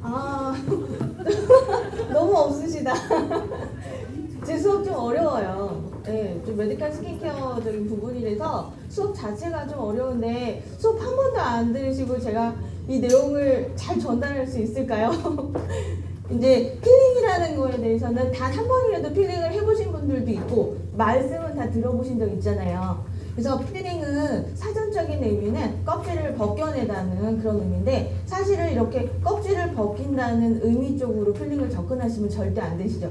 아, 너무 없으시다. 제 수업 좀 어려워요. 네, 좀 메디컬 스킨케어적인 부분이라서 수업 자체가 좀 어려운데 수업 한 번도 안 들으시고 제가 이 내용을 잘 전달할 수 있을까요? 이제 필링이라는 거에 대해서는 단 한 번이라도 필링을 해보신 분들도 있고 말씀은 다 들어보신 적 있잖아요. 그래서 필링은 사전적인 의미는 껍질을 벗겨내다는 그런 의미인데 사실은 이렇게 껍질을 벗긴다는 의미 쪽으로 필링을 접근하시면 절대 안 되시죠.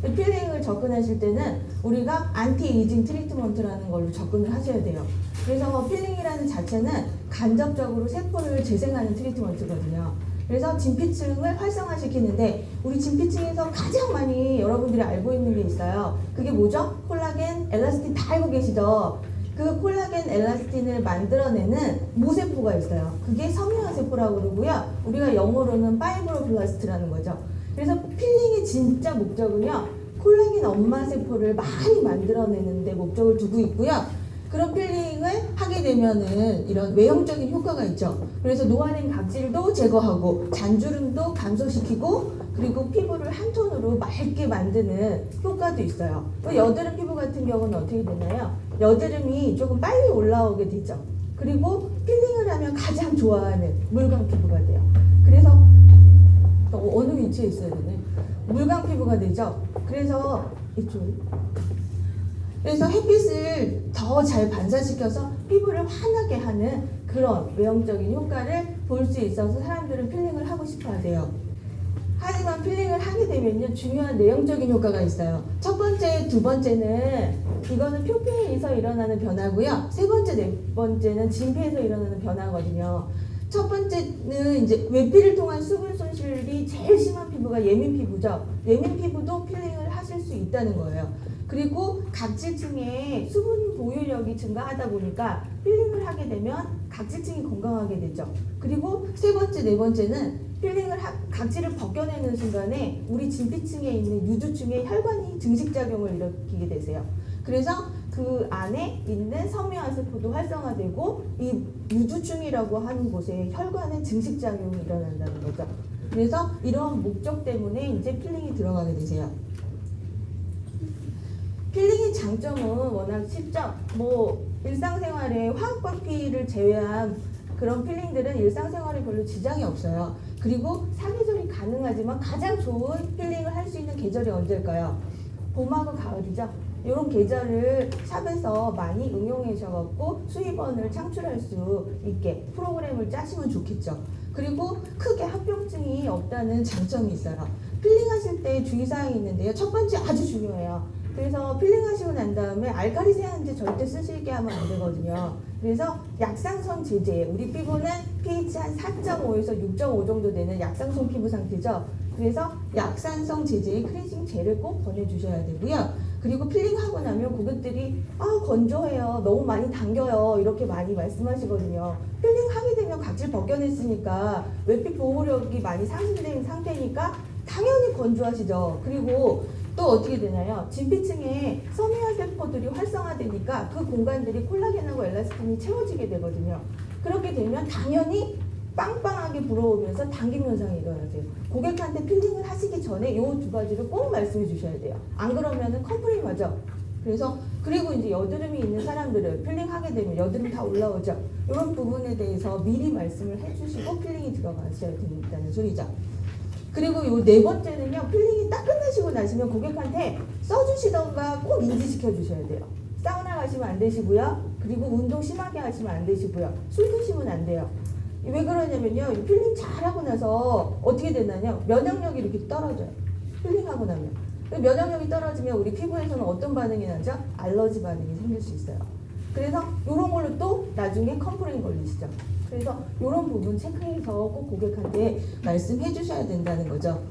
필링을 접근하실 때는 우리가 안티에이징 트리트먼트라는 걸로 접근을 하셔야 돼요. 그래서 필링이라는 자체는 간접적으로 세포를 재생하는 트리트먼트거든요. 그래서 진피층을 활성화시키는데 우리 진피층에서 가장 많이 여러분들이 알고 있는 게 있어요. 그게 뭐죠? 콜라겐, 엘라스틴 다 알고 계시죠? 그 콜라겐, 엘라스틴을 만들어내는 모세포가 있어요. 그게 섬유화세포라고 그러고요. 우리가 영어로는 파이브로블라스트라는 거죠. 그래서 필링의 진짜 목적은요. 콜라겐 엄마세포를 많이 만들어내는 데 목적을 두고 있고요. 그런 필링을 하게 되면은 이런 외형적인 효과가 있죠. 그래서 노안행 각질도 제거하고 잔주름도 감소시키고 그리고 피부를 한 톤으로 맑게 만드는 효과도 있어요. 여드름 피부 같은 경우는 어떻게 되나요? 여드름이 조금 빨리 올라오게 되죠. 그리고 필링을 하면 가장 좋아하는 물광 피부가 돼요. 그래서 어느 위치에 있어야 되네. 물광 피부가 되죠. 그래서 이쪽. 그래서 햇빛을 더 잘 반사시켜서 피부를 환하게 하는 그런 외형적인 효과를 볼 수 있어서 사람들은 필링을 하고 싶어 하세요. 하지만 필링을 하게 되면요 중요한 내용적인 효과가 있어요. 첫 번째, 두 번째는 이거는 표피에서 일어나는 변화고요. 세 번째, 네 번째는 진피에서 일어나는 변화거든요. 첫 번째는 이제 외피를 통한 수분 손실이 제일 심한 피부가 예민 피부죠. 예민 피부도 필링을 하실 수 있다는 거예요. 그리고 각질층의 수분 보유력이 증가하다 보니까 필링을 하게 되면 각질층이 건강하게 되죠. 그리고 세 번째, 네 번째는 필링을 각질을 벗겨내는 순간에 우리 진피층에 있는 유두층의 혈관이 증식작용을 일으키게 되세요. 그래서 그 안에 있는 섬유화세포도 활성화되고 이 유두층이라고 하는 곳에 혈관의 증식작용이 일어난다는 거죠. 그래서 이런 목적 때문에 이제 필링이 들어가게 되세요. 필링의 장점은 워낙 쉽죠. 일상생활에 화학과피를 제외한 그런 필링들은 일상생활에 별로 지장이 없어요. 그리고 사계절이 가능하지만 가장 좋은 필링을 할 수 있는 계절이 언제일까요? 봄하고 가을이죠. 이런 계절을 샵에서 많이 응용하셔갖고 수입원을 창출할 수 있게 프로그램을 짜시면 좋겠죠. 그리고 크게 합병증이 없다는 장점이 있어요. 필링하실 때 주의사항이 있는데요. 첫 번째 아주 중요해요. 그래서 필링하시고 난 다음에 알칼리 세안제 절대 쓰시게 하면 안 되거든요. 그래서 약산성 제제, 우리 피부는 pH 한 4.5에서 6.5 정도 되는 약산성 피부 상태죠. 그래서 약산성 제제의 클렌징 젤을 꼭 권해주셔야 되고요. 그리고 필링하고 나면 고객들이 건조해요, 너무 많이 당겨요 이렇게 많이 말씀하시거든요. 필링하게 되면 각질 벗겨냈으니까 외피 보호력이 많이 상승된 상태니까 당연히 건조하시죠. 그리고 또 어떻게 되나요? 진피층에 섬유화세포들이 활성화되니까 그 공간들이 콜라겐하고 엘라스틴이 채워지게 되거든요. 그렇게 되면 당연히 빵빵하게 불어오면서 당김 현상이 일어나세요. 고객한테 필링을 하시기 전에 이 두 가지를 꼭 말씀해 주셔야 돼요. 안 그러면은 컴플레인 하죠. 그리고 이제 여드름이 있는 사람들은 필링하게 되면 여드름 다 올라오죠. 이런 부분에 대해서 미리 말씀을 해주시고 필링이 들어가셔야 된다는 소리죠. 그리고 요 네 번째는요, 필링이 딱 끝나시고 나시면 고객한테 써주시던가 꼭 인지시켜 주셔야 돼요. 사우나 가시면 안 되시고요. 그리고 운동 심하게 하시면 안 되시고요. 술 드시면 안 돼요. 왜 그러냐면요, 필링 잘하고 나서 어떻게 되나요? 면역력이 이렇게 떨어져요. 필링하고 나면. 면역력이 떨어지면 우리 피부에서는 어떤 반응이 나죠? 알러지 반응이 생길 수 있어요. 그래서 이런 걸로 또 나중에 컴플레인 걸리시죠. 그래서 이런 부분 체크해서 꼭 고객한테 말씀해 주셔야 된다는 거죠.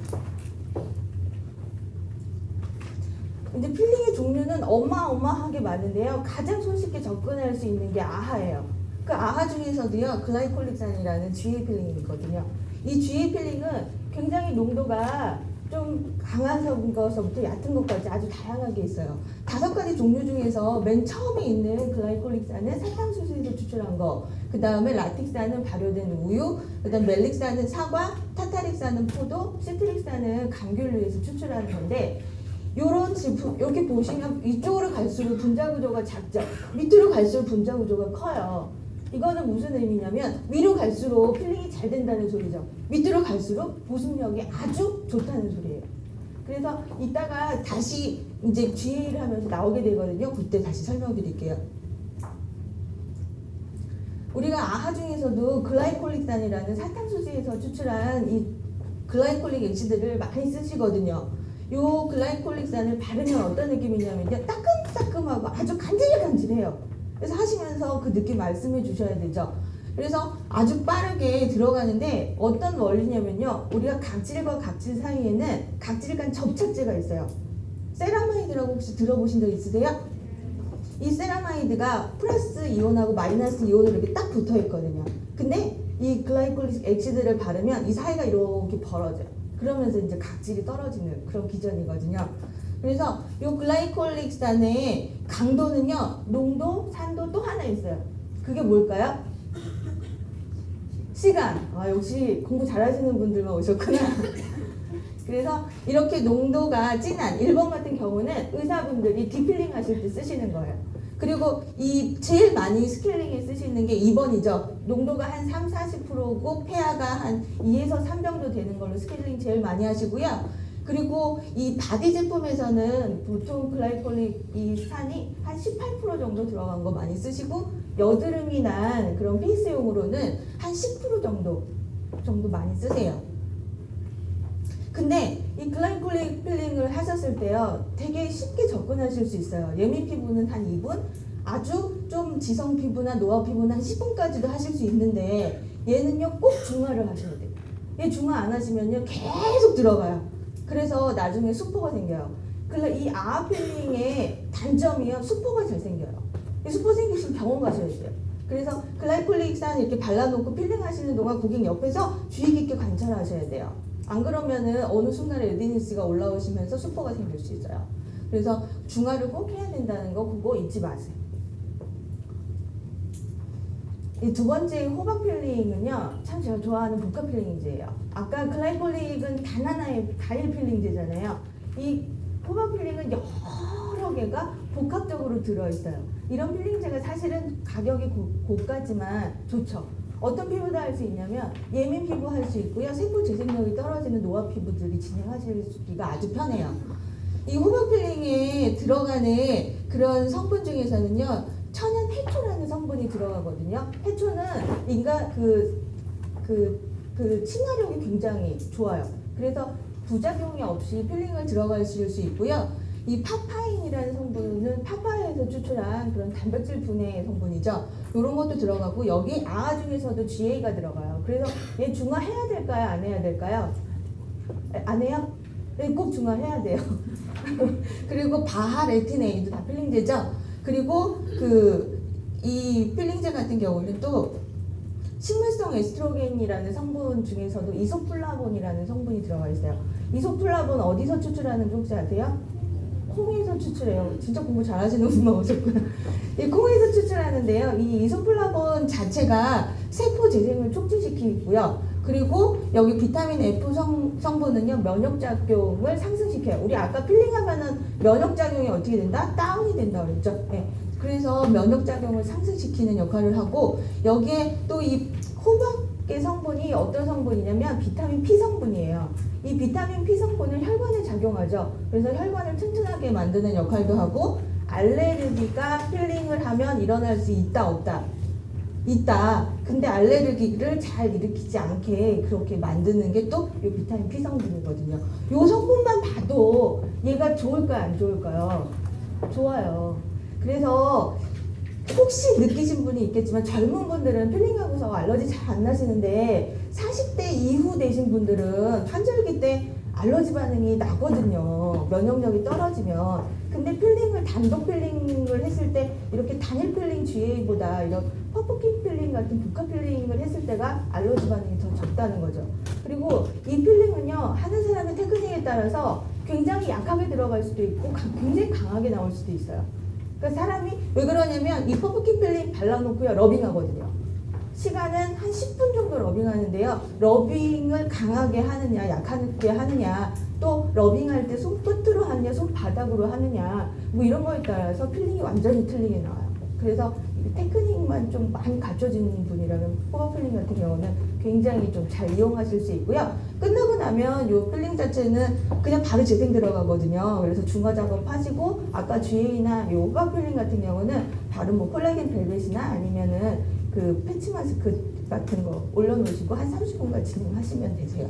이제 필링의 종류는 어마어마하게 많은데요. 가장 손쉽게 접근할 수 있는 게 아하예요. 그 아하 중에서도요, 글라이콜리산이라는 GA 필링이 있거든요. 이 GA 필링은 굉장히 농도가 좀 강한 것서부터 얕은 것까지 아주 다양하게 있어요. 5가지 종류 중에서 맨 처음에 있는 글라이콜릭산은 사탕수수에서 추출한 거, 그 다음에 라틱산은 발효된 우유, 그 다음 멜릭산은 사과, 타타릭산은 포도, 시트릭산은 감귤류에서 추출하는 건데, 요런 제품, 이렇게 보시면 이쪽으로 갈수록 분자 구조가 작죠. 밑으로 갈수록 분자 구조가 커요. 이거는 무슨 의미냐면 위로 갈수록 필링이 잘 된다는 소리죠. 밑으로 갈수록 보습력이 아주 좋다는 소리예요. 그래서 이따가 다시 이제 GA를 하면서 나오게 되거든요. 그때 다시 설명드릴게요. 우리가 아하 중에서도 글라이콜릭산이라는 사탕수수에서 추출한 이 글라이콜릭 액시드를 많이 쓰시거든요. 요 글라이콜릭산을 바르면 어떤 느낌이냐면요. 따끔따끔하고 아주 간질간질해요. 그래서 하시면서 그 느낌 말씀해 주셔야 되죠. 그래서 아주 빠르게 들어가는데 어떤 원리냐면요. 우리가 각질과 각질 사이에는 각질 간 접착제가 있어요. 세라마이드라고 혹시 들어보신 적 있으세요? 이 세라마이드가 플러스 이온하고 마이너스 이온으로 이렇게 딱 붙어 있거든요. 근데 이 글라이콜릭 액시드를 바르면 이 사이가 이렇게 벌어져요. 그러면서 이제 각질이 떨어지는 그런 기전이거든요. 그래서 이 글라이콜릭산의 강도는요, 농도, 산도 또 하나 있어요. 그게 뭘까요? 시간. 아, 역시 공부 잘하시는 분들만 오셨구나. 그래서 이렇게 농도가 진한 1번 같은 경우는 의사분들이 디필링 하실 때 쓰시는 거예요. 그리고 이 제일 많이 스케일링에 쓰시는 게 2번이죠. 농도가 한 30-40%고 폐하가 한 2에서 3 정도 되는 걸로 스케일링 제일 많이 하시고요. 그리고 이 바디 제품에서는 보통 글라이콜릭 이 산이 한 18% 정도 들어간 거 많이 쓰시고 여드름이 난 그런 페이스용으로는 한 10% 정도 많이 쓰세요. 근데 이 글라이콜릭 필링을 하셨을 때요, 되게 쉽게 접근하실 수 있어요. 예민 피부는 한 2분, 아주 좀 지성 피부나 노화 피부는 한 10분까지도 하실 수 있는데 얘는요 꼭 중화를 하셔야 돼요. 얘 중화 안 하시면요 계속 들어가요. 그래서 나중에 수포가 생겨요. 그래서 이 아하 필링의 단점이요, 수포가 잘 생겨요. 수포 생기시면 병원 가셔야 돼요. 그래서 글라이콜릭산 이렇게 발라놓고 필링 하시는 동안 고객 옆에서 주의 깊게 관찰하셔야 돼요. 안 그러면은 어느 순간에 레디니스가 올라오시면서 수포가 생길 수 있어요. 그래서 중화를 꼭 해야 된다는 거 그거 잊지 마세요. 이 두 번째 호박 필링은요, 참 제가 좋아하는 복합 필링제예요. 아까 글라이콜릭은 단 하나의 단일 필링제잖아요. 이 호박 필링은 여러 개가 복합적으로 들어있어요. 이런 필링제가 사실은 가격이 고가지만 좋죠. 어떤 피부도 할 수 있냐면 예민 피부 할 수 있고요. 세포 재생력이 떨어지는 노화 피부들이 진행하시기가 아주 편해요. 이 호박 필링에 들어가는 그런 성분 중에서는요, 천연 해초라는 성분이 들어가거든요. 해초는 인간 친화력이 굉장히 좋아요. 그래서 부작용이 없이 필링을 들어가실 수 있고요. 이 파파인이라는 성분은 파파야에서 추출한 그런 단백질 분해 성분이죠. 이런 것도 들어가고 여기 아하 중에서도 GA가 들어가요. 그래서 얘 중화해야 될까요? 안 해야 될까요? 안 해요? 네, 꼭 중화해야 돼요. 그리고 바하 레티네이도 다 필링제죠. 그리고 이 필링제 같은 경우는 또 식물성 에스트로겐이라는 성분 중에서도 이소플라본이라는 성분이 들어가 있어요. 이소플라본 어디서 추출하는지 혹시 아세요? 콩에서 추출해요. 진짜 공부 잘하시는 분만 오셨구나. 이 콩에서 추출하는데요. 이 이소플라본 자체가 세포 재생을 촉진시키고요. 그리고 여기 비타민 F 성분은요, 면역작용을 상승시켜요. 우리 아까 필링하면은 면역작용이 어떻게 된다? 다운이 된다 그랬죠? 네. 그래서 면역작용을 상승시키는 역할을 하고, 여기에 또 이 호박의 성분이 어떤 성분이냐면 비타민 P 성분이에요. 이 비타민 P 성분은 혈관에 작용하죠. 그래서 혈관을 튼튼하게 만드는 역할도 하고, 알레르기가 필링을 하면 일어날 수 있다 없다? 있다. 근데 알레르기를 잘 일으키지 않게 그렇게 만드는 게 또 이 비타민 P 성분이거든요. 이 성분만 봐도 얘가 좋을까요, 안 좋을까요? 좋아요. 그래서 혹시 느끼신 분이 있겠지만 젊은 분들은 필링하고서 알러지 잘 안 나시는데 40대 이후 되신 분들은 환절기 때 알러지 반응이 나거든요. 면역력이 떨어지면. 근데 필링을 단독 필링을 했을 때 이렇게 단일 필링 GA보다 이런 퍼프킨 필링 같은 복합 필링을 했을 때가 알러지 반응이 더 적다는 거죠. 그리고 이 필링은 테크닉은요, 하는 사람의 테크닉에 따라서 굉장히 약하게 들어갈 수도 있고 굉장히 강하게 나올 수도 있어요. 그러니까 사람이 왜 그러냐면 이 퍼프킨 필링 발라놓고요, 러빙하거든요. 시간은 한 10분 정도 러빙하는데요. 러빙을 강하게 하느냐 약하게 하느냐, 또 러빙할 때 손끝으로 하느냐 손바닥으로 하느냐, 뭐 이런 거에 따라서 필링이 완전히 틀리게 나와요. 그래서 테크닉만 좀 많이 갖춰진 분이라면 포가 필링 같은 경우는 굉장히 좀 잘 이용하실 수 있고요. 끝나고 나면 이 필링 자체는 그냥 바로 재생 들어가거든요. 그래서 중화 작업 하시고 아까 GA나 이 호박 필링 같은 경우는 바로 뭐 콜라겐 벨벳이나 아니면은 그 패치 마스크 같은 거 올려놓으시고 한 30분간 진행하시면 되세요.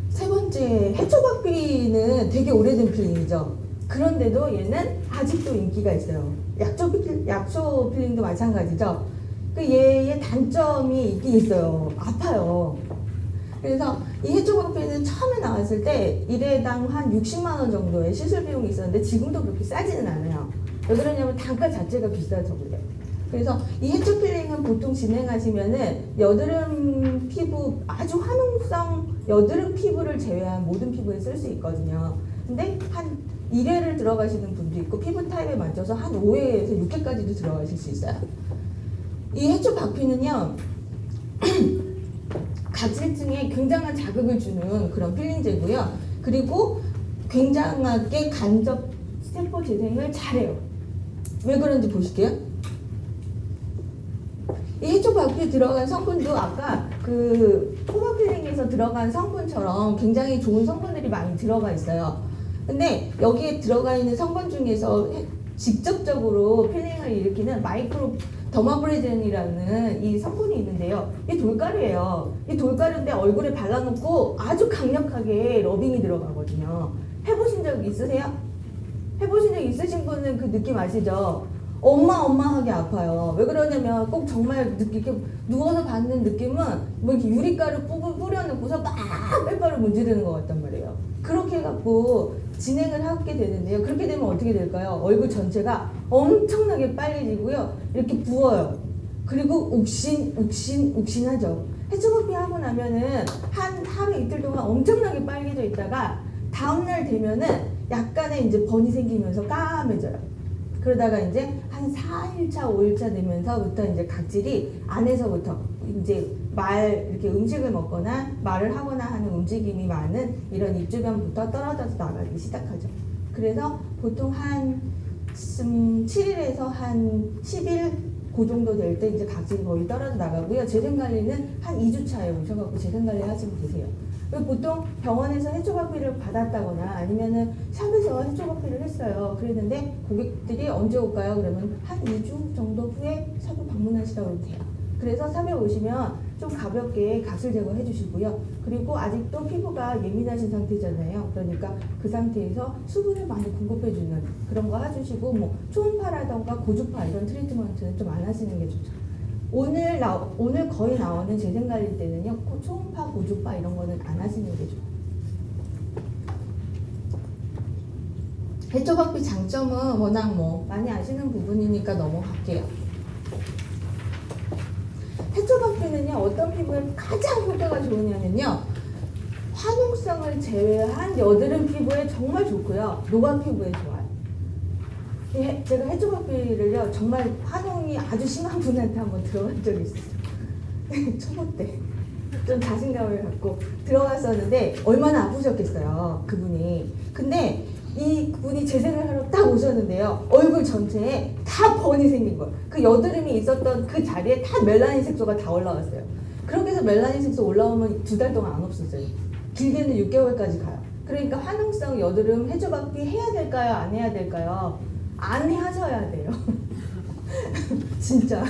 세 번째, 해초박피는 되게 오래된 필링이죠. 그런데도 얘는 아직도 인기가 있어요. 약초 필링도 마찬가지죠. 그 얘의 단점이 있긴 있어요. 아파요. 그래서 이 해초박피는 처음에 나왔을 때 1회당 한 60만 원 정도의 시술 비용이 있었는데 지금도 그렇게 싸지는 않아요. 왜 그러냐면 단가 자체가 비싸서 그래요. 그래서 이 해초 필링은 보통 진행하시면은 여드름 피부, 아주 화농성 여드름 피부를 제외한 모든 피부에 쓸 수 있거든요. 근데 한 1회를 들어가시는 분도 있고 피부 타입에 맞춰서 한 5회에서 6회까지도 들어가실 수 있어요. 이 해초 박피는요, 각질층에 굉장한 자극을 주는 그런 필링제고요. 그리고 굉장하게 간접 세포 재생을 잘해요. 왜 그런지 보실게요. 이 해초 박피에 들어간 성분도 아까 그 포마 필링에서 들어간 성분처럼 굉장히 좋은 성분들이 많이 들어가 있어요. 근데 여기에 들어가 있는 성분 중에서 직접적으로 필링을 일으키는 마이크로 더마브레젠이라는 이 성분이 있는데요. 이 돌가루예요. 이 돌가루인데 얼굴에 발라놓고 아주 강력하게 러빙이 들어가거든요. 해보신 적 있으세요? 해보신 적 있으신 분은 그 느낌 아시죠? 어마어마하게 아파요. 왜 그러냐면 꼭 정말 이렇게 누워서 받는 느낌은 뭐 이렇게 유리가루 뿌려놓고서 막 빼빼로 문지르는 것 같단 말이에요. 그렇게 해갖고 진행을 하게 되는데요. 그렇게 되면 어떻게 될까요? 얼굴 전체가 엄청나게 빨개지고요. 이렇게 부어요. 그리고 욱신하죠. 해초박피 하고 나면은 한 하루 이틀 동안 엄청나게 빨개져 있다가 다음날 되면은 약간의 이제 번이 생기면서 까매져요. 그러다가 이제 한 4일차, 5일차 되면서부터 이제 각질이 안에서부터 이제 이렇게 음식을 먹거나 말을 하거나 하는 움직임이 많은 이런 입 주변부터 떨어져서 나가기 시작하죠. 그래서 보통 한 7일에서 한 10일 그 정도 될 때 이제 각질이 거의 떨어져 나가고요. 재생관리는 한 2주 차에 오셔갖고 재생관리 하시면 되세요. 보통 병원에서 해초박피를 받았다거나 아니면은 샵에서 해초박피를 했어요. 그랬는데 고객들이 언제 올까요? 그러면 한 2주 정도 후에 샵을 방문하시라고 해도 돼요. 그래서 샵에 오시면 좀 가볍게 각질 제거해 주시고요. 그리고 아직도 피부가 예민하신 상태잖아요. 그러니까 그 상태에서 수분을 많이 공급해 주는 그런 거 해주시고, 뭐 초음파라던가 고주파 이런 트리트먼트는 좀 안 하시는 게 좋죠. 오늘 거의 나오는 재생관리 때는요, 초음파, 고주파 이런 거는 안 하시는 게 좋아요. 해초박피 장점은 워낙 뭐 많이 아시는 부분이니까 넘어갈게요. 해초박피는요, 어떤 피부에 가장 효과가 좋으냐면요, 화농성을 제외한 여드름 피부에 정말 좋고요, 노화 피부에 좋아요. 제가 해초박피를요, 정말 화농이 아주 심한 분한테 한번 들어간 적이 있어요. 초보 때. 좀 자신감을 갖고 들어갔었는데 얼마나 아프셨겠어요, 그분이. 근데 이 분이 재생을 하러 딱 오셨는데요, 얼굴 전체에 다 번이 생긴 거예요. 그 여드름이 있었던 그 자리에 다 멜라닌 색소가 다 올라왔어요. 그렇게 해서 멜라닌 색소 올라오면 2달 동안 안 없었어요. 길게는 6개월까지 가요. 그러니까 화농성 여드름 해초박피 해야 될까요? 안 해야 될까요? 안 하셔야 돼요. 진짜.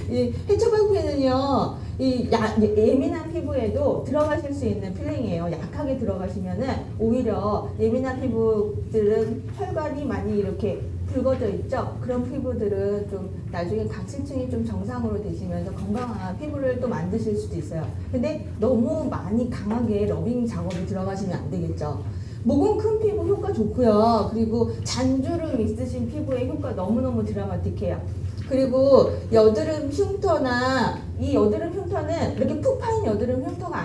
이 해초박피는요, 예민한 피부에도 들어가실 수 있는 필링이에요. 약하게 들어가시면은 오히려 예민한 피부들은 혈관이 많이 이렇게 붉어져 있죠. 그런 피부들은 좀 나중에 각질층이 좀 정상으로 되시면서 건강한 피부를 또 만드실 수도 있어요. 근데 너무 많이 강하게 러빙 작업이 들어가시면 안 되겠죠. 모공 큰 피부 효과 좋고요. 그리고 잔주름 있으신 피부의 효과 너무너무 드라마틱해요. 그리고 여드름 흉터나 이 여드름 흉터는 이렇게 푹 파인 여드름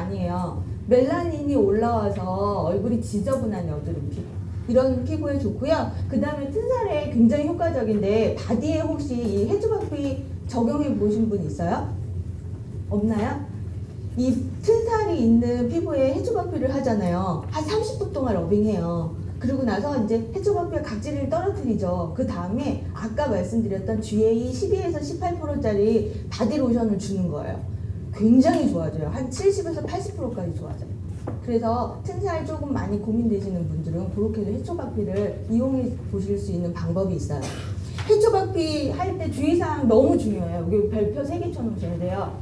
아니에요. 멜라닌이 올라와서 얼굴이 지저분한 여드름 피부. 이런 피부에 좋고요. 그 다음에 튼살에 굉장히 효과적인데 바디에 혹시 이 해주바피 적용해 보신 분 있어요? 없나요? 이 튼살이 있는 피부에 해주바피를 하잖아요. 한 30분 동안 러빙해요. 그리고 나서 이제 해주바피가 각질을 떨어뜨리죠. 그 다음에 아까 말씀드렸던 GA 12에서 18%짜리 바디 로션을 주는 거예요. 굉장히 좋아져요. 한 70에서 80%까지 좋아져요. 그래서 튼살 조금 많이 고민되시는 분들은 그렇게도 해초바피를 이용해 보실 수 있는 방법이 있어요. 해초바피 할 때 주의사항 너무 중요해요. 여기 별표 3개 쳐놓으셔야 돼요.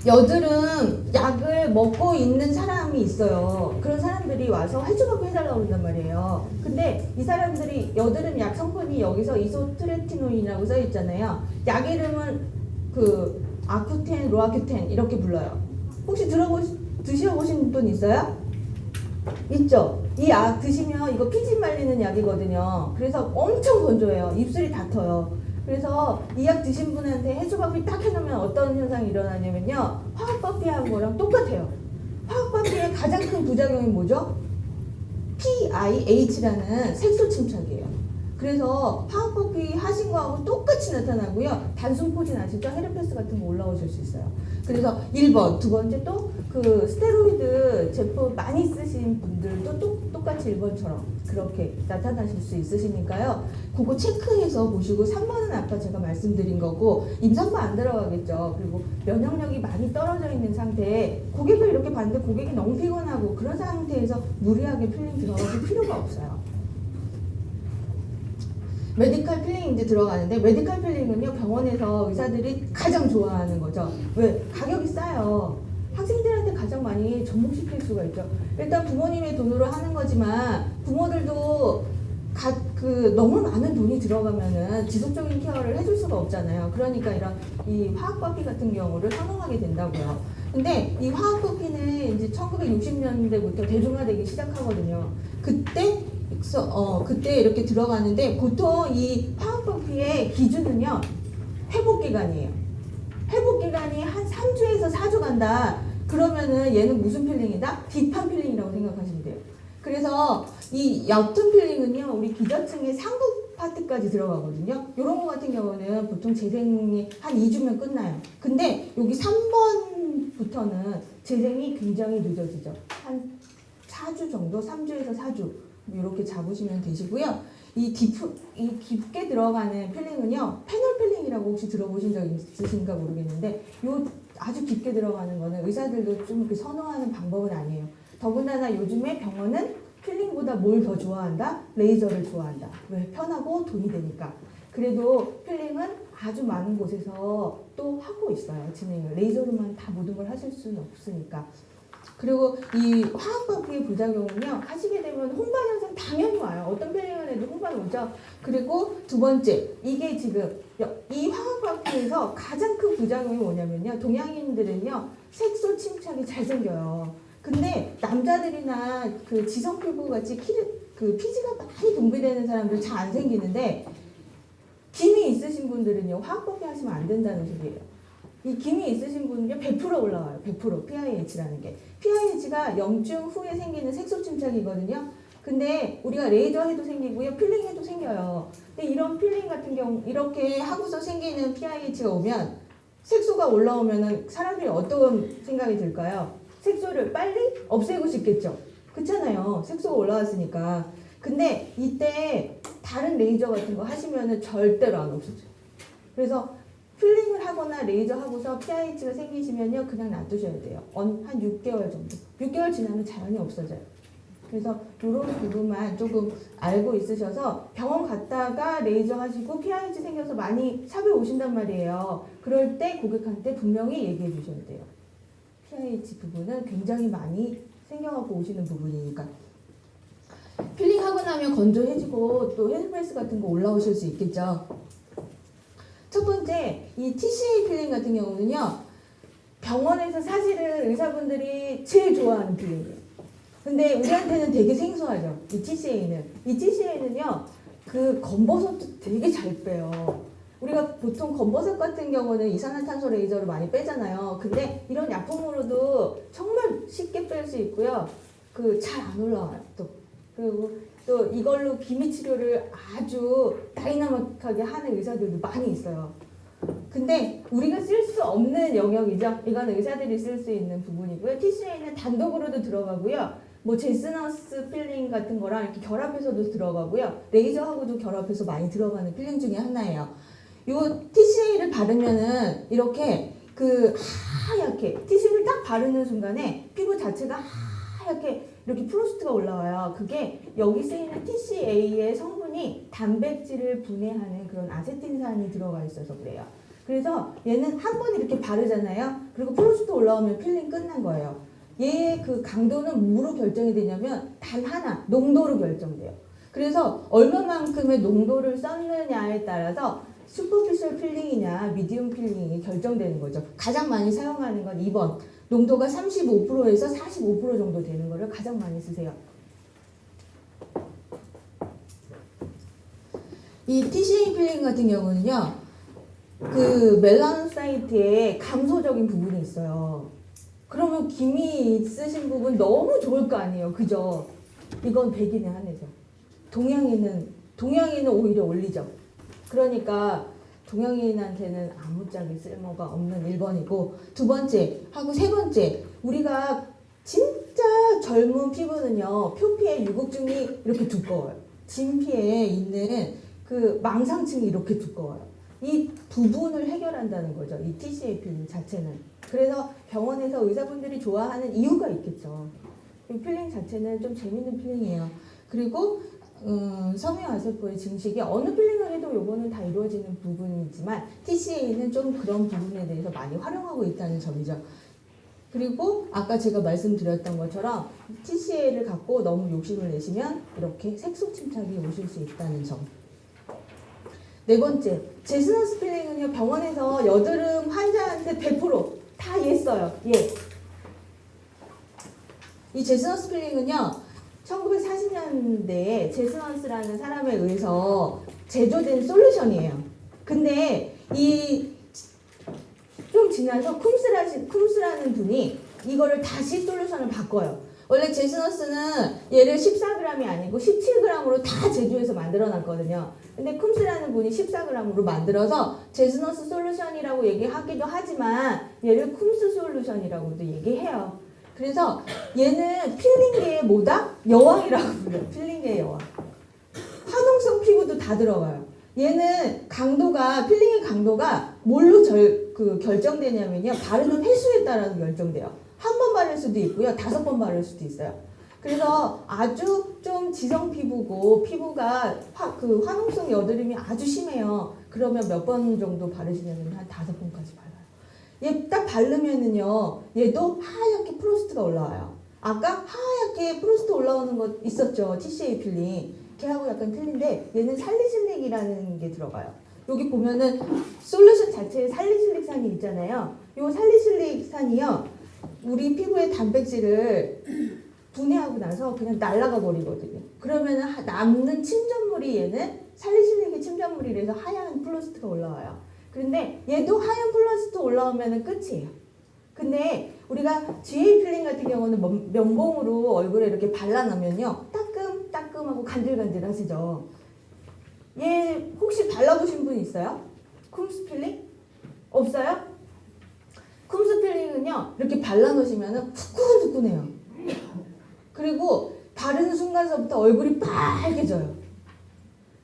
여드름 약을 먹고 있는 사람이 있어요. 그런 사람들이 와서 해초바피 해달라고 그런단 말이에요. 근데 이 사람들이 여드름 약 성분이 여기서 이소트레티노인이라고 써 있잖아요. 약 이름은 그 아쿠텐, 로아큐텐 이렇게 불러요. 혹시 드셔보신 분 있어요? 있죠? 이 약 드시면 이거 피지 말리는 약이거든요. 그래서 엄청 건조해요. 입술이 닳아요. 그래서 이 약 드신 분한테 해초바피 딱 해놓으면 어떤 현상이 일어나냐면요. 화학바피한 거랑 똑같아요. 화학바피의 가장 큰 부작용이 뭐죠? PIH라는 색소 침착이에요. 그래서 화학바피 하신 거하고 똑같이 나타나고요. 단순 포진 아시죠? 헤르페스 같은 거 올라오실 수 있어요. 그래서 1번, 두 번째 또 그 스테로이드 제품 많이 쓰신 분들도 똑같이 1번처럼 그렇게 나타나실 수 있으시니까요. 그거 체크해서 보시고 3번은 아까 제가 말씀드린 거고 임산부 안 들어가겠죠. 그리고 면역력이 많이 떨어져 있는 상태에 고객을 이렇게 봤는데 고객이 너무 피곤하고 그런 상태에서 무리하게 필링 들어가실 필요가 없어요. 메디컬 필링 이제 들어가는데 메디컬 필링은요 병원에서 의사들이 가장 좋아하는 거죠. 왜? 가격이 싸요. 학생들한테 가장 많이 접목시킬 수가 있죠. 일단 부모님의 돈으로 하는 거지만 부모들도 너무 많은 돈이 들어가면은 지속적인 케어를 해줄 수가 없잖아요. 그러니까 이런 이 화학바피 같은 경우를 선호하게 된다고요. 근데 이 화학바피는 이제 1960년대부터 대중화되기 시작하거든요. 그때 이렇게 들어가는데 보통 이 화학바피의 기준은요 회복기간이에요. 회복기간이 한 3주에서 4주 간다. 그러면은 얘는 무슨 필링이다? 딥한 필링이라고 생각하시면 돼요. 그래서 이 옅은 필링은요 우리 기저층의 상부 파트까지 들어가거든요. 이런 거 같은 경우는 보통 재생이 한 2주면 끝나요. 근데 여기 3번부터는 재생이 굉장히 늦어지죠. 한 4주 정도, 3주에서 4주 이렇게 잡으시면 되시고요. 이 깊게 들어가는 필링은요 패널 필링이라고 혹시 들어보신 적 있으신가 모르겠는데 요 아주 깊게 들어가는 거는 의사들도 좀 선호하는 방법은 아니에요. 더군다나 요즘에 병원은 필링보다 뭘 더 좋아한다? 레이저를 좋아한다. 왜? 편하고 돈이 되니까. 그래도 필링은 아주 많은 곳에서 또 하고 있어요. 진행을. 레이저로만 다 모든 걸 하실 수는 없으니까. 그리고 이 화학바피의 부작용은요 하시게 되면 홍반 현상 당연히 와요. 어떤 필링을 해도 홍반 오죠. 그리고 두 번째 이게 지금 이 화학바피에서 가장 큰 부작용이 뭐냐면요 동양인들은요 색소 침착이 잘 생겨요. 근데 남자들이나 그 지성 피부 같이 그 피지가 많이 분비되는 사람들 잘 안 생기는데 김이 있으신 분들은요 화학바피 하시면 안 된다는 소리예요. 이 김이 있으신 분은요 100% 올라와요. 100% PIH라는 게. PIH가 영증 후에 생기는 색소 침착이거든요. 근데 우리가 레이저 해도 생기고요. 필링 해도 생겨요. 근데 이런 필링 같은 경우 이렇게 하고서 생기는 PIH가 오면 색소가 올라오면은 사람들이 어떤 생각이 들까요? 색소를 빨리 없애고 싶겠죠. 그렇잖아요. 색소가 올라왔으니까. 근데 이때 다른 레이저 같은 거 하시면은 절대로 안 없어져요. 그래서 필링을 하거나 레이저 하고서 PIH가 생기시면요 그냥 놔두셔야 돼요. 한 6개월 정도. 6개월 지나면 자연히 없어져요. 그래서 이런 부분만 조금 알고 있으셔서 병원 갔다가 레이저 하시고 PIH 생겨서 많이 샵에 오신단 말이에요. 그럴 때 고객한테 분명히 얘기해 주셔야 돼요. PIH 부분은 굉장히 많이 생겨갖고 오시는 부분이니까. 필링하고 나면 건조해지고 또 헤어스프레스 같은 거 올라오실 수 있겠죠. 첫 번째, 이 TCA 필링 같은 경우는요, 병원에서 사실은 의사분들이 제일 좋아하는 필링이에요. 근데 우리한테는 되게 생소하죠, 이 TCA는. 이 TCA는요, 그 검버섯도 되게 잘 빼요. 우리가 보통 검버섯 같은 경우는 이산화탄소 레이저로 많이 빼잖아요. 근데 이런 약품으로도 정말 쉽게 뺄 수 있고요. 그 잘 안 올라와요. 그리고 또 이걸로 기미 치료를 아주 다이나믹하게 하는 의사들도 많이 있어요. 근데 우리가 쓸 수 없는 영역이죠. 이건 의사들이 쓸 수 있는 부분이고요. TCA는 단독으로도 들어가고요. 뭐 제스너스 필링 같은 거랑 이렇게 결합해서도 들어가고요. 레이저하고도 결합해서 많이 들어가는 필링 중에 하나예요. 요 TCA를 바르면은 이렇게 그 하얗게 TCA를 딱 바르는 순간에 피부 자체가 하얗게 이렇게 프로스트가 올라와요. 그게 여기 쓰이는 TCA의 성분이 단백질을 분해하는 그런 아세틴산이 들어가 있어서 그래요. 그래서 얘는 한 번 이렇게 바르잖아요. 그리고 프로스트 올라오면 필링 끝난 거예요. 얘의 그 강도는 뭐로 결정이 되냐면 단 하나, 농도로 결정돼요. 그래서 얼마만큼의 농도를 썼느냐에 따라서 슈퍼피셜 필링이냐 미디움 필링이 결정되는 거죠. 가장 많이 사용하는 건 2번. 농도가 35%에서 45% 정도 되는 거를 가장 많이 쓰세요. 이 TCA 필링 같은 경우는요. 그 멜라노사이트에 감소적인 부분이 있어요. 그러면 기미 있으신 부분 너무 좋을 거 아니에요. 그죠? 이건 백인에 한해서. 동양인은 오히려 올리죠. 그러니까 동양인한테는 아무짝에 쓸모가 없는 1번이고 두 번째 하고 세 번째 우리가 진짜 젊은 피부는요. 표피의 유국중이 이렇게 두꺼워요. 진피에 있는 그 망상층이 이렇게 두꺼워요. 이 부분을 해결한다는 거죠. 이 TCA 필링 자체는. 그래서 병원에서 의사분들이 좋아하는 이유가 있겠죠. 이 필링 자체는 좀 재밌는 필링이에요. 그리고 섬유화세포의 증식이 어느 필링을 해도 요거는 다 이루어지는 부분이지만 TCA는 좀 그런 부분에 대해서 많이 활용하고 있다는 점이죠. 그리고 아까 제가 말씀드렸던 것처럼 TCA를 갖고 너무 욕심을 내시면 이렇게 색소 침착이 오실 수 있다는 점. 네 번째, 제스너스 필링은요 병원에서 여드름 환자한테 100%다 얘써요. 예. 이 제스너스 필링은요 1940년대에 제스너스라는 사람에 의해서 제조된 솔루션이에요. 근데 이 좀 지나서 쿰스라는 분이 이거를 다시 솔루션을 바꿔요. 원래 제스너스는 얘를 14g이 아니고 17g으로 다 제조해서 만들어놨거든요. 근데 쿰스라는 분이 14g으로 만들어서 제스너스 솔루션이라고 얘기하기도 하지만 얘를 쿰스 솔루션이라고도 얘기해요. 그래서 얘는 필링계의 뭐다? 여왕이라고 불려요. 필링계의 여왕. 화농성 피부도 다 들어가요. 얘는 강도가 필링의 강도가 뭘로 결정되냐면요. 바르는 횟수에 따라서 결정돼요. 한 번 바를 수도 있고요. 5번 바를 수도 있어요. 그래서 아주 좀 지성 피부고 피부가 화농성 여드름이 아주 심해요. 그러면 몇 번 정도 바르시냐면 한 5번까지 발라요. 얘 딱 바르면은요. 얘도 하얗게 프로스트가 올라와요. 아까 하얗게 프로스트 올라오는 거 있었죠. TCA 필링. 걔하고 약간 틀린데 얘는 살리실릭이라는 게 들어가요. 여기 보면은 솔루션 자체에 살리실릭산이 있잖아요. 요 살리실릭산이요. 우리 피부의 단백질을 분해하고 나서 그냥 날아가 버리거든요. 그러면 남는 침전물이 얘는 살리실릭의 침전물이라서 하얀 플러스트가 올라와요. 그런데 얘도 하얀 플러스트 올라오면 끝이에요. 근데 우리가 GA 필링 같은 경우는 면봉으로 얼굴에 이렇게 발라놓으면요. 따끔하고 간질간질 하시죠. 얘 혹시 발라보신 분 있어요? 쿰스 필링? 없어요? 쿰스 필링은요. 이렇게 발라놓으시면 후끈후끈해요. 그리고 바르는 순간서부터 얼굴이 빨개져요.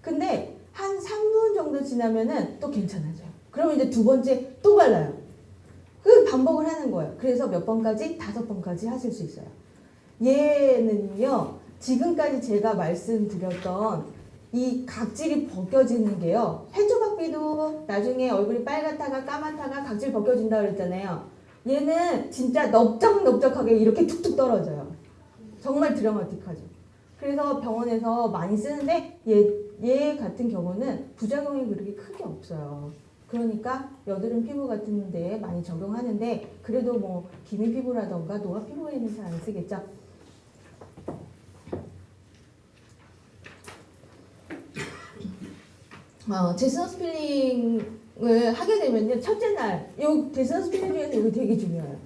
근데 한 3분 정도 지나면은 또 괜찮아져요. 그러면 이제 두 번째 또 발라요. 그 반복을 하는 거예요. 그래서 몇 번까지? 5번까지 하실 수 있어요. 얘는요. 지금까지 제가 말씀드렸던 이 각질이 벗겨지는 게요. 해초박비도 나중에 얼굴이 빨갛다가 까맣다가 각질 벗겨진다 그랬잖아요. 얘는 진짜 넓적넓적하게 이렇게 툭툭 떨어져요. 정말 드라마틱하죠. 그래서 병원에서 많이 쓰는데 얘 같은 경우는 부작용이 그렇게 크게 없어요. 그러니까 여드름 피부 같은 데에 많이 적용하는데 그래도 뭐 기미 피부라던가 노화 피부에는 잘 안 쓰겠죠. 제스너스 필링을 하게 되면요. 첫째 날, 요 제스너스 필링 중에서 이거 되게 중요해요.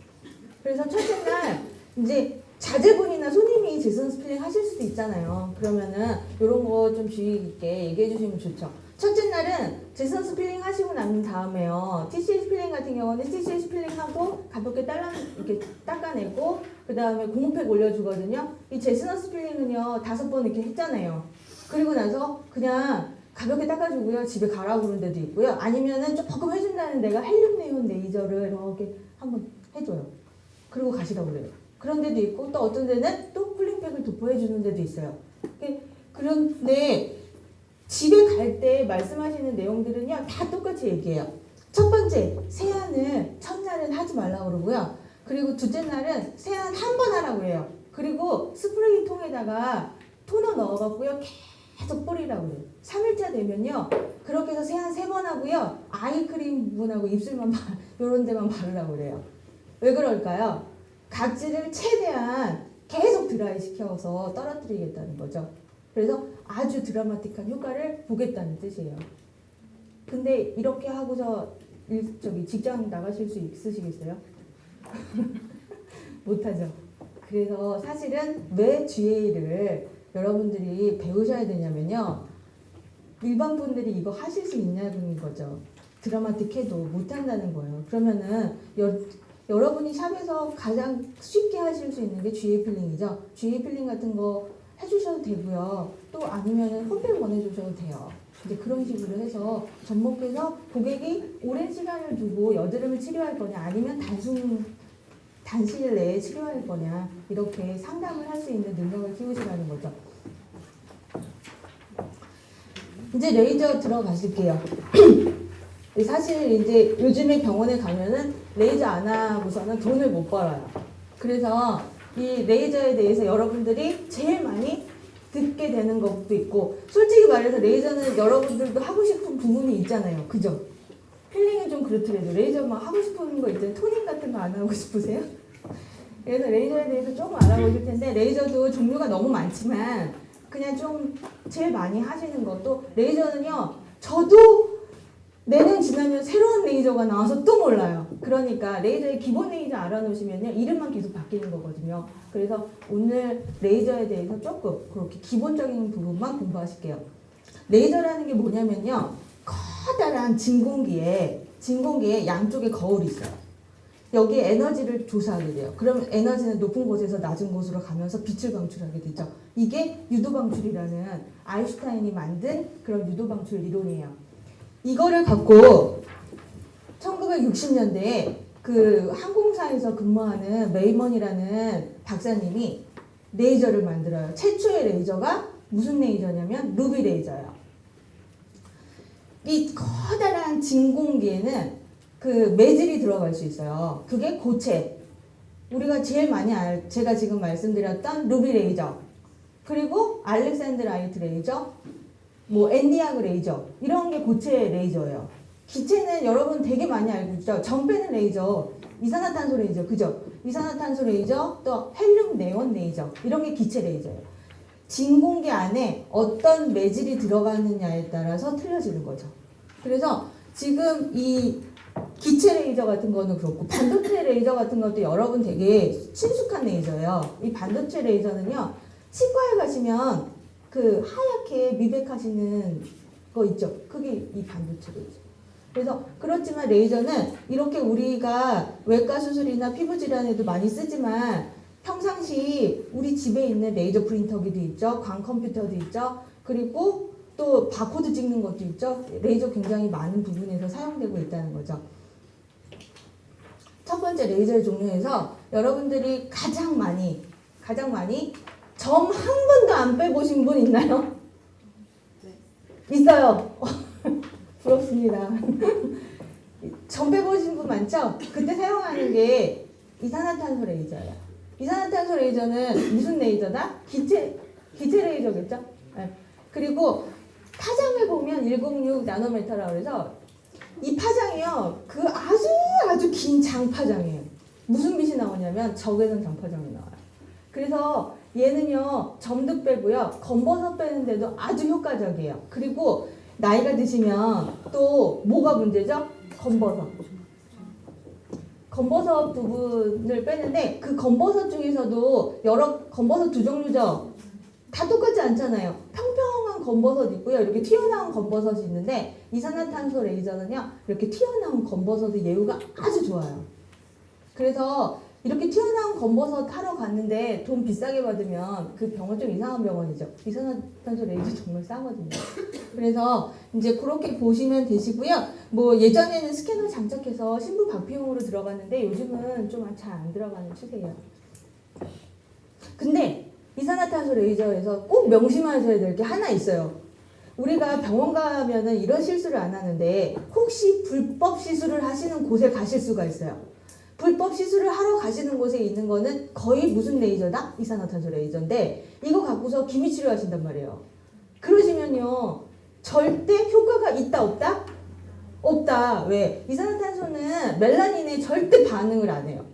그래서 첫째 날, 이제 자제분이나 손님이 제스너스 필링 하실 수도 있잖아요. 그러면은 이런 거 좀 주의 깊게 얘기해 주시면 좋죠. 첫째 날은 제스너스 필링 하시고 난 다음에요. TCS 필링 같은 경우는 TCS 필링하고 가볍게 이렇게 닦아내고 그 다음에 고무팩 올려주거든요. 이 제스너스 필링은요 5번 이렇게 했잖아요. 그리고 나서 그냥 가볍게 닦아주고요. 집에 가라고 그런 데도 있고요. 아니면은 조금 해준다는 데가 헬륨 네온 레이저를 이렇게 한번 해줘요. 그리고 가시라고 그래요. 그런 데도 있고 또 어떤 데는 또 쿨링팩을 도포해주는 데도 있어요. 그런데 집에 갈 때 말씀하시는 내용들은요 다 똑같이 얘기해요. 첫 번째, 세안을 첫날은 하지 말라고 그러고요. 그리고 둘째 날은 세안 한 번 하라고 해요. 그리고 스프레이 통에다가 토너 넣어갖고요 계속 뿌리라고 해요. 3일차 되면요 그렇게 해서 세안 3번 하고요 아이크림 부분하고 입술만 이런 데만 바르라고 그래요. 왜 그럴까요? 각질을 최대한 계속 드라이 시켜서 떨어뜨리겠다는 거죠. 그래서 아주 드라마틱한 효과를 보겠다는 뜻이에요. 근데 이렇게 하고서 직장 나가실 수 있으시겠어요? 못하죠. 그래서 사실은 왜 GA를 여러분들이 배우셔야 되냐면요. 일반 분들이 이거 하실 수 있냐는 거죠. 드라마틱해도 못한다는 거예요. 그러면은 여러분이 샵에서 가장 쉽게 하실 수 있는 게 GA 필링이죠. GA 필링 같은 거 해주셔도 되고요. 또 아니면은 홈팩 보내주셔도 돼요. 이제 그런 식으로 해서 접목해서 고객이 오랜 시간을 두고 여드름을 치료할 거냐 아니면 단시일 내에 치료할 거냐 이렇게 상담을 할 수 있는 능력을 키우시라는 거죠. 이제 레이저 들어가실게요. 사실 이제 요즘에 병원에 가면은 레이저 안 하고서는 돈을 못 벌어요. 그래서 이 레이저에 대해서 여러분들이 제일 많이 듣게 되는 것도 있고 솔직히 말해서 레이저는 여러분들도 하고 싶은 부분이 있잖아요. 그죠? 필링이 좀 그렇더라도 레이저 막 하고 싶은 거 있잖아요. 토닝 같은 거 안 하고 싶으세요? 그래서 레이저에 대해서 조금 알아보실 텐데 레이저도 종류가 너무 많지만 그냥 좀 제일 많이 하시는 것도 레이저는요. 저도 내년 지나면 새로운 레이저가 나와서 또 몰라요. 그러니까 레이저의 기본 레이저 알아놓으시면요. 이름만 계속 바뀌는 거거든요. 그래서 오늘 레이저에 대해서 조금 그렇게 기본적인 부분만 공부하실게요. 레이저라는 게 뭐냐면요. 커다란 진공기에 양쪽에 거울이 있어요. 여기에 에너지를 조사하게 돼요. 그럼 에너지는 높은 곳에서 낮은 곳으로 가면서 빛을 방출하게 되죠. 이게 유도방출이라는 아인슈타인이 만든 그런 유도방출 이론이에요. 이거를 갖고 1960년대에 그 항공사에서 근무하는 메이먼이라는 박사님이 레이저를 만들어요. 최초의 레이저가 무슨 레이저냐면 루비 레이저예요. 이 커다란 진공기에는 그 매질이 들어갈 수 있어요. 그게 고체. 우리가 제일 많이 제가 지금 말씀드렸던 루비 레이저. 그리고 알렉산드 라이트 레이저. 뭐 엔디아그 레이저 이런 게 고체 레이저예요. 기체는 여러분 되게 많이 알고 있죠. 전 빼는 레이저, 이산화탄소 레이저, 그죠? 이산화탄소 레이저, 또 헬륨 네온 레이저 이런 게 기체 레이저예요. 진공기 안에 어떤 매질이 들어가느냐에 따라서 틀려지는 거죠. 그래서 지금 이 기체 레이저 같은 거는 그렇고 반도체 레이저 같은 것도 여러분 되게 친숙한 레이저예요. 이 반도체 레이저는요. 치과에 가시면 그 하얗게 미백하시는 거 있죠. 그게 이 반도체 레이저. 그래서 그렇지만 레이저는 이렇게 우리가 외과 수술이나 피부 질환에도 많이 쓰지만 평상시 우리 집에 있는 레이저 프린터기도 있죠. 광 컴퓨터도 있죠. 그리고 또 바코드 찍는 것도 있죠. 레이저 굉장히 많은 부분에서 사용되고 있다는 거죠. 첫 번째 레이저의 종류에서 여러분들이 가장 많이 점 한 번도 안 빼보신 분 있나요? 네. 있어요. 부럽습니다. 점 빼보신 분 많죠? 그때 사용하는 게 이산화탄소 레이저예요. 이산화탄소 레이저는 무슨 레이저다? 기체 레이저겠죠? 네. 그리고 파장을 보면 106 나노미터라고 해서 이 파장이요. 그 아주 긴 장파장이에요. 무슨 빛이 나오냐면 적외선 장파장이 나와요. 그래서 얘는요 점도 빼고요 검버섯 빼는데도 아주 효과적이에요. 그리고 나이가 드시면 또 뭐가 문제죠? 검버섯. 검버섯 부분을 빼는데 그 검버섯 중에서도 여러 검버섯 두 종류죠. 다 똑같지 않잖아요. 평평한 검버섯 있고요. 이렇게 튀어나온 검버섯이 있는데 이산화탄소 레이저는요. 이렇게 튀어나온 검버섯의 예후가 아주 좋아요. 그래서 이렇게 튀어나온 검버섯 하러 갔는데 돈 비싸게 받으면 그 병원 좀 이상한 병원이죠. 이산화탄소 레이저 정말 싸거든요. 그래서 이제 그렇게 보시면 되시고요. 뭐 예전에는 스캐너 장착해서 신부 박피용으로 들어갔는데 요즘은 좀 잘 안 들어가는 추세예요. 근데 이산화탄소 레이저에서 꼭 명심하셔야 될 게 하나 있어요. 우리가 병원 가면은 이런 실수를 안 하는데 혹시 불법 시술을 하시는 곳에 가실 수가 있어요. 불법 시술을 하러 가시는 곳에 있는 거는 거의 무슨 레이저다? 이산화탄소 레이저인데 이거 갖고서 기미 치료하신단 말이에요. 그러시면요. 절대 효과가 있다 없다? 없다. 왜? 이산화탄소는 멜라닌에 절대 반응을 안 해요.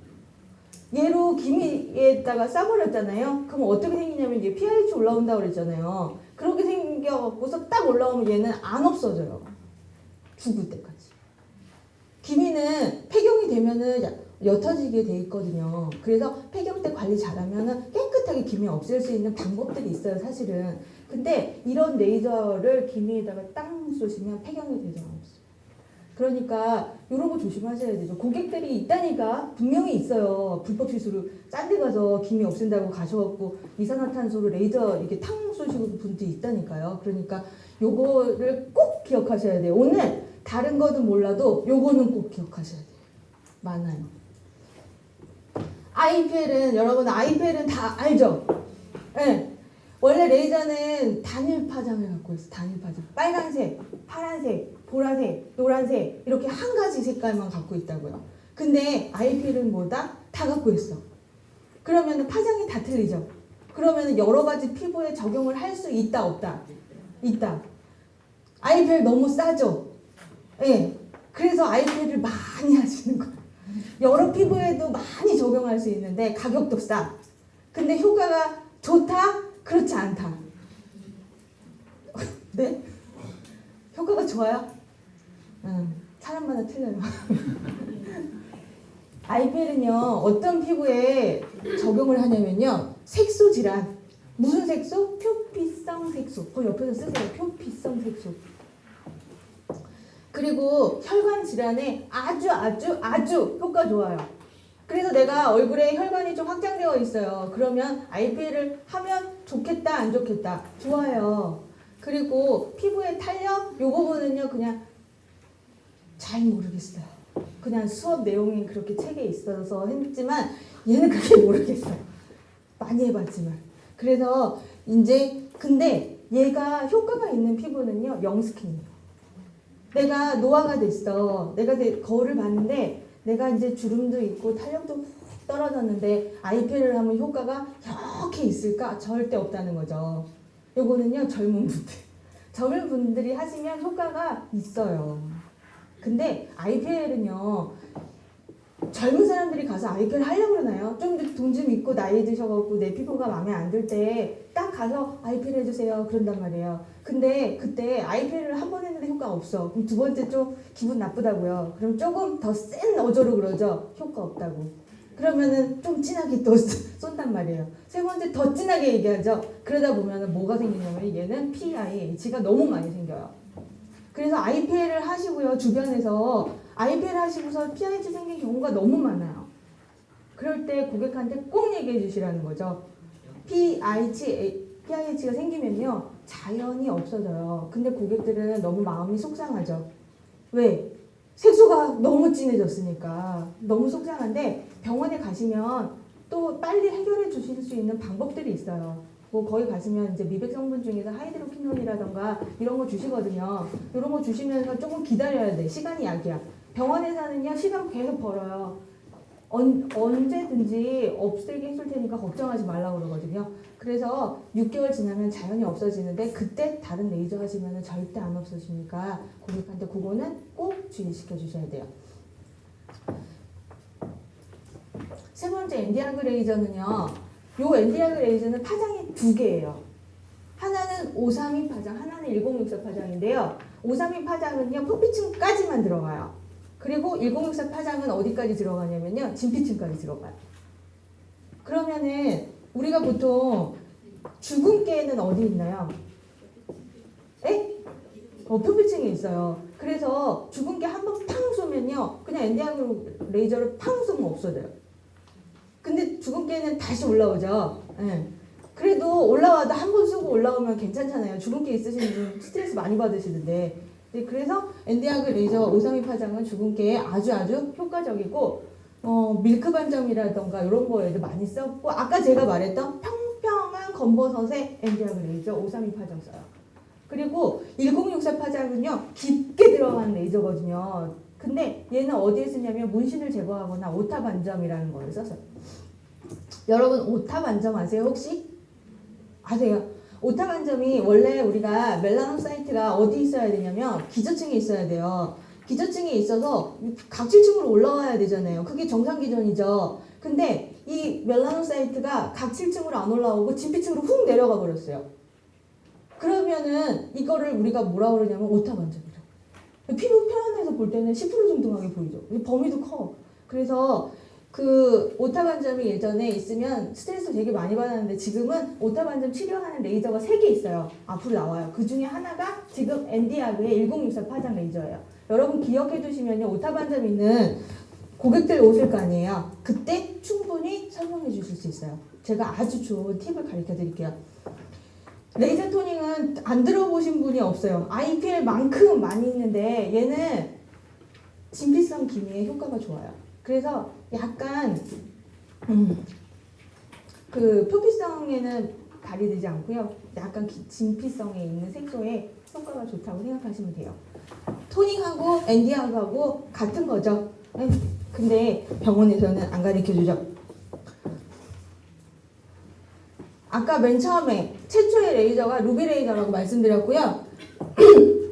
얘로 기미에다가 싸버렸잖아요. 그럼 어떻게 생기냐면 이게 pH 올라온다고 그랬잖아요. 그렇게 생겨갖고서 딱 올라오면 얘는 안 없어져요. 죽을 때까지. 기미는 폐경이 되면은 옅어지게 돼 있거든요. 그래서 폐경 때 관리 잘하면은 깨끗하게 기미 없앨 수 있는 방법들이 있어요, 사실은. 근데 이런 레이저를 기미에다가 땅 쏘시면 폐경이 되지 않았어요. 그러니까 이런 거 조심하셔야 되죠. 고객들이 있다니까 분명히 있어요. 불법 시술을 딴 데 가서 기미 없앤다고 가셔갖고 이산화탄소로 레이저 이렇게 탕 쏘시고 분들이 있다니까요. 그러니까 요거를 꼭 기억하셔야 돼요. 오늘 다른 거는 몰라도 요거는 꼭 기억하셔야 돼요. 많아요. IPL은 여러분 IPL은 다 알죠? 네. 원래 레이저는 단일 파장을 갖고 있어요. 단일 파장. 빨간색, 파란색, 보라색, 노란색 이렇게 한 가지 색깔만 갖고 있다고요. 근데 IPL은 뭐다? 다 갖고 있어. 그러면 파장이 다 틀리죠. 그러면 여러 가지 피부에 적용을 할 수 있다 없다? 있다. IPL 너무 싸죠? 예. 네. 그래서 IPL을 많이 하시는 거예요. 여러 피부에도 많이 적용할 수 있는데 가격도 싸. 근데 효과가 좋다? 그렇지 않다. 네? 효과가 좋아요? 사람마다 틀려요. IPL은요, 어떤 피부에 적용을 하냐면요, 색소 질환. 무슨 색소? 표피성 색소. 그 옆에서 쓰세요. 표피성 색소. 그리고 혈관 질환에 아주 효과 좋아요. 그래서 내가 얼굴에 혈관이 좀 확장되어 있어요. 그러면 IPL을 하면 좋겠다, 안 좋겠다? 좋아요. 그리고 피부의 탄력? 요 부분은요, 그냥 잘 모르겠어요. 그냥 수업 내용이 그렇게 책에 있어서 했지만 얘는 그렇게 모르겠어요. 많이 해봤지만. 그래서 이제 근데 얘가 효과가 있는 피부는요, 영스킨이에요. 내가 노화가 됐어. 내가 거울을 봤는데 내가 이제 주름도 있고 탄력도 훅 떨어졌는데 IPL을 하면 효과가 이렇게 있을까? 절대 없다는 거죠. 요거는요, 젊은 분들이 하시면 효과가 있어요. 근데 IPL은요, 젊은 사람들이 가서 IPL 하려고 그러나요? 좀 돈 좀 있고 나이 드셔갖고 내 피부가 마음에 안 들 때 딱 가서 IPL 해주세요. 그런단 말이에요. 근데 그때 IPL을 한 번 했는데 효과 없어. 그럼 두 번째 좀 기분 나쁘다고요. 그럼 조금 더 센 어조로 그러죠. 효과 없다고. 그러면은 좀 진하게 또 쏜단 말이에요. 세 번째 더 진하게 얘기하죠. 그러다 보면은 뭐가 생기냐면 얘는 PIH가 너무 많이 생겨요. 그래서 IPL을 하시고요. 주변에서 IPL 하시고서 PIH 생긴 경우가 너무 많아요. 그럴 때 고객한테 꼭 얘기해 주시라는 거죠. PIH가 생기면요, 자연히 없어져요. 근데 고객들은 너무 마음이 속상하죠. 왜? 색소가 너무 진해졌으니까 너무 속상한데 병원에 가시면 또 빨리 해결해 주실 수 있는 방법들이 있어요. 뭐 거기 가시면 이제 미백 성분 중에서 하이드로퀴논이라던가 이런 거 주시거든요. 이런 거 주시면서 조금 기다려야 돼. 시간이 약이야. 병원에서는요, 시간 계속 벌어요. 언제든지 없애게 해줄 테니까 걱정하지 말라고 그러거든요. 그래서 6개월 지나면 자연히 없어지는데 그때 다른 레이저 하시면 절대 안 없어지니까 고객한테 그거는 꼭 주의시켜 주셔야 돼요. 세 번째 엔디아그 레이저는요. 요 엔디아그 레이저는 파장이 두 개예요. 하나는 532 파장, 하나는 1064 파장인데요. 532 파장은요, 표피층까지만 들어가요. 그리고 1064 파장은 어디까지 들어가냐면요, 진피층까지 들어가요. 그러면은 우리가 보통 주근깨는 어디 있나요? 에? 표피층에 있어요. 그래서 주근깨 한 번 팡 쏘면요, 그냥 엔디앙으로 레이저를 팡 쏘면 없어져요. 근데 주근깨는 다시 올라오죠. 예. 그래도 올라와도 한 번 쏘고 올라오면 괜찮잖아요. 주근깨 있으신 분 스트레스 많이 받으시는데. 네, 그래서 엔디아그 레이저 532 파장은 주근깨에 아주 효과적이고, 밀크 반점이라던가 이런 거에도 많이 썼고, 아까 제가 말했던 평평한 검버섯에 엔디아그 레이저 532 파장 써요. 그리고 1064 파장은요, 깊게 들어간 레이저거든요. 근데 얘는 어디에 쓰냐면 문신을 제거하거나 오타 반점이라는 거를 써서. 여러분 오타 반점 아세요 혹시? 아세요? 오타 반점이 원래 우리가 멜라놈 사이트가 어디 있어야 되냐면 기저층에 있어야 돼요. 기저층에 있어서 각질층으로 올라와야 되잖아요. 그게 정상 기전이죠. 근데 이 멜라놈 사이트가 각질층으로 안 올라오고 진피층으로 훅 내려가 버렸어요. 그러면은 이거를 우리가 뭐라 그러냐면 오타 반점이죠. 피부 표현에서 볼 때는 10% 정도하게 보이죠. 범위도 커. 그래서 그 오타 반점이 예전에 있으면 스트레스 되게 많이 받았는데 지금은 오타 반점 치료하는 레이저가 3개 있어요. 앞으로 나와요. 그 중에 하나가 지금 엔디아그의 1064 파장 레이저예요. 여러분 기억해 두시면요. 오타 반점 있는 고객들 오실 거 아니에요. 그때 충분히 설명해 주실 수 있어요. 제가 아주 좋은 팁을 가르쳐 드릴게요. 레이저 토닝은 안 들어보신 분이 없어요. IPL만큼 많이 있는데 얘는 진피성 기미에 효과가 좋아요. 그래서 약간 그 표피성에는 발휘되지 않고요. 약간 진피성에 있는 색소에 효과가 좋다고 생각하시면 돼요. 토닝하고 엔디아그하고 같은 거죠. 근데 병원에서는 안 가르쳐주죠. 아까 맨 처음에 최초의 레이저가 루비 레이저라고 말씀드렸고요.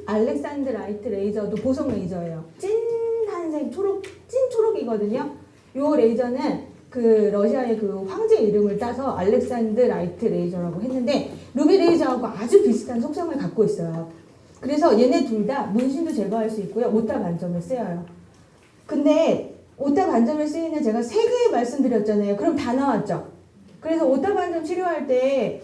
알렉산드라이트 레이저도 보석 레이저예요. 찐한색 찐 초록이거든요. 요 레이저는 그 러시아의 그 황제 이름을 따서 알렉산드라이트 레이저라고 했는데 루비 레이저하고 아주 비슷한 속성을 갖고 있어요. 그래서 얘네 둘 다 문신도 제거할 수 있고요. 오타 반점을 쓰여요. 근데 오타 반점을 쓰이는 제가 3개 말씀드렸잖아요. 그럼 다 나왔죠? 그래서 오타 반점 치료할 때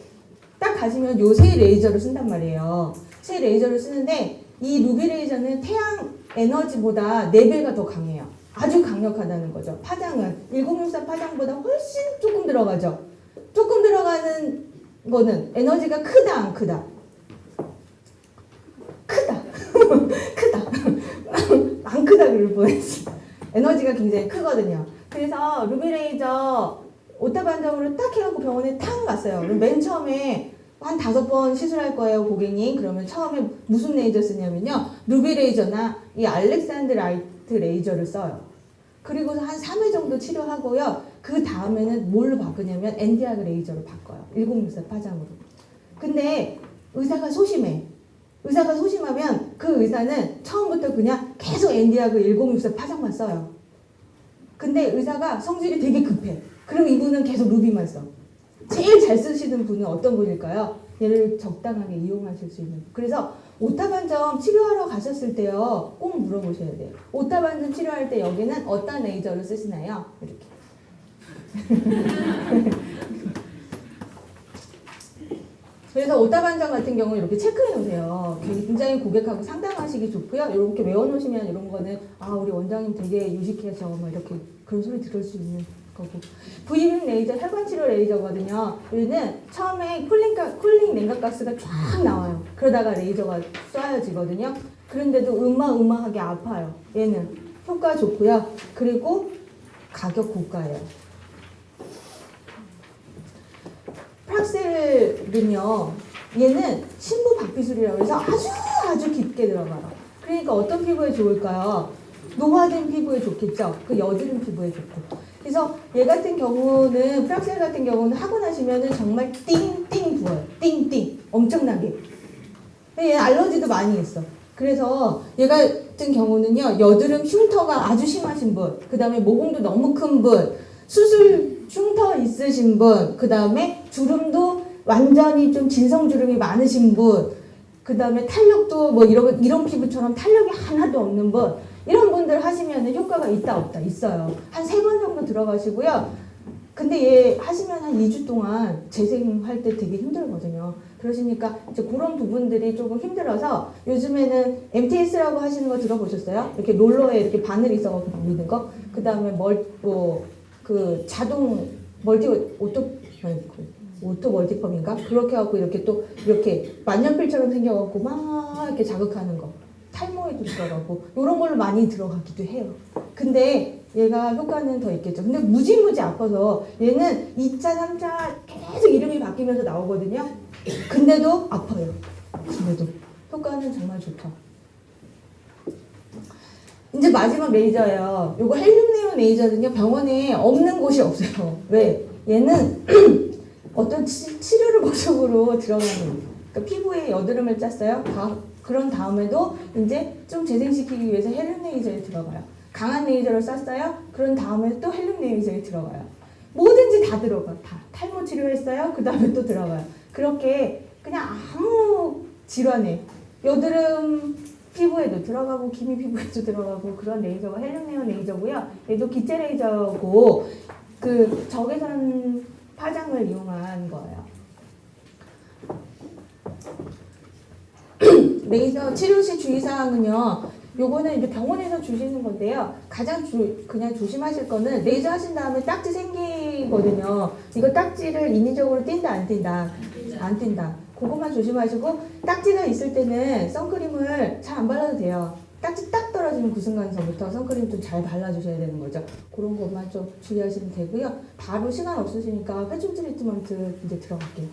딱 가시면 요 세 레이저를 쓴단 말이에요. 세 레이저를 쓰는데 이 루비 레이저는 태양 에너지보다 4배가 더 강해요. 아주 강력하다는 거죠. 파장은 1064 파장보다 훨씬 조금 들어가죠. 조금 들어가는 거는 에너지가 크다 안 크다? 크다. 크다. 안 크다 그럴 뻔했어. 에너지가 굉장히 크거든요. 그래서 루비 레이저 오타 반점으로 딱 해갖고 병원에 탁 갔어요. 그럼 맨 처음에 한 5번 시술할 거예요, 고객님. 그러면 처음에 무슨 레이저 쓰냐면요. 루비 레이저나 이 알렉산드라이트 레이저를 써요. 그리고서 한 3회 정도 치료하고요. 그 다음에는 뭘로 바꾸냐면 엔디아그 레이저로 바꿔요. 1064 파장으로. 근데 의사가 소심해. 의사가 소심하면 그 의사는 처음부터 그냥 계속 엔디아그 1064 파장만 써요. 근데 의사가 성질이 되게 급해. 그럼 이분은 계속 루비만 써. 제일 잘 쓰시는 분은 어떤 분일까요? 얘를 적당하게 이용하실 수 있는. 그래서 오타 반점 치료하러 가셨을 때요. 꼭 물어보셔야 돼요. 오타 반점 치료할 때 여기는 어떤 레이저를 쓰시나요? 이렇게. 그래서 오타 반점 같은 경우는 이렇게 체크해 놓으세요. 굉장히 고객하고 상담하시기 좋고요. 이렇게 외워 놓으시면 이런 거는 아 우리 원장님 되게 유식해서 뭐 이렇게 그런 소리 들을 수 있는 거고. V빔 레이저 혈관 치료 레이저거든요. 얘는 처음에 쿨링 냉각가스가 쫙 나와요. 그러다가 레이저가 쏴야지거든요. 그런데도 으마하게 아파요. 얘는 효과 좋고요. 그리고 가격 고가예요. 프락셀은요, 얘는 신부 박비술이라고 해서 아주 깊게 들어가요. 그러니까 어떤 피부에 좋을까요? 노화된 피부에 좋겠죠? 그 여드름 피부에 좋고. 그래서 얘 같은 경우는, 프락셀 같은 경우는 하고 나시면은 정말 띵띵 부어요. 띵띵. 엄청나게. 얘 알러지도 많이 있어. 그래서 얘 같은 경우는요, 여드름 흉터가 아주 심하신 분, 그 다음에 모공도 너무 큰 분, 수술 흉터 있으신 분, 그 다음에 주름도 완전히 좀 진성주름이 많으신 분, 그 다음에 탄력도 뭐 이런 피부처럼 탄력이 하나도 없는 분, 이런 분들 하시면 효과가 있다 없다 있어요. 한 3번 정도 들어가시고요. 근데 얘 하시면 한 2주 동안 재생할 때 되게 힘들거든요. 그러시니까 이제 그런 부분들이 조금 힘들어서 요즘에는 MTS라고 하시는 거 들어보셨어요? 이렇게 롤러에 이렇게 바늘이 있어서 돌리는 거. 그 다음에 그 자동 오토 멀티펌인가? 그렇게 하고 이렇게 또 이렇게 만년필처럼 생겨갖고 막 이렇게 자극하는 거. 탈모에도 들어가고 이런 걸로 많이 들어가기도 해요. 근데 얘가 효과는 더 있겠죠. 근데 무지무지 아파서 얘는 2차, 3차 계속 이름이 바뀌면서 나오거든요. 근데도 아파요. 근데도 효과는 정말 좋다. 이제 마지막 레이저예요. 요거 헬륨네온 레이저는요, 병원에 없는 곳이 없어요. 왜? 얘는 어떤 치료를 목적으로 들어가는, 그러니까 피부에 여드름을 짰어요. 그런 다음에도 이제 좀 재생시키기 위해서 헬륨 레이저에 들어가요. 강한 레이저를 쐈어요. 그런 다음에 또 헬륨 레이저에 들어가요. 뭐든지 다 들어가. 다 탈모 치료했어요. 그 다음에 또 들어가요. 그렇게 그냥 아무 질환에 여드름 피부에도 들어가고 기미 피부에도 들어가고 그런 레이저가 헬륨네온 레이저고요. 얘도 기체 레이저고 그 적외선 파장을 이용한 거예요. 레이저 치료 시 주의사항은요. 요거는 이제 병원에서 주시는 건데요. 가장 그냥 조심하실 거는 레이저 하신 다음에 딱지 생기거든요. 이거 딱지를 인위적으로 띈다 안 띈다? 안 띈다. 그것만 조심하시고 딱지가 있을 때는 선크림을 잘 안 발라도 돼요. 딱지 딱 떨어지는 그 순간서부터 선크림 좀 잘 발라주셔야 되는 거죠. 그런 것만 좀 주의하시면 되고요. 바로 시간 없으시니까 회중 트리트먼트 이제 들어갈게요.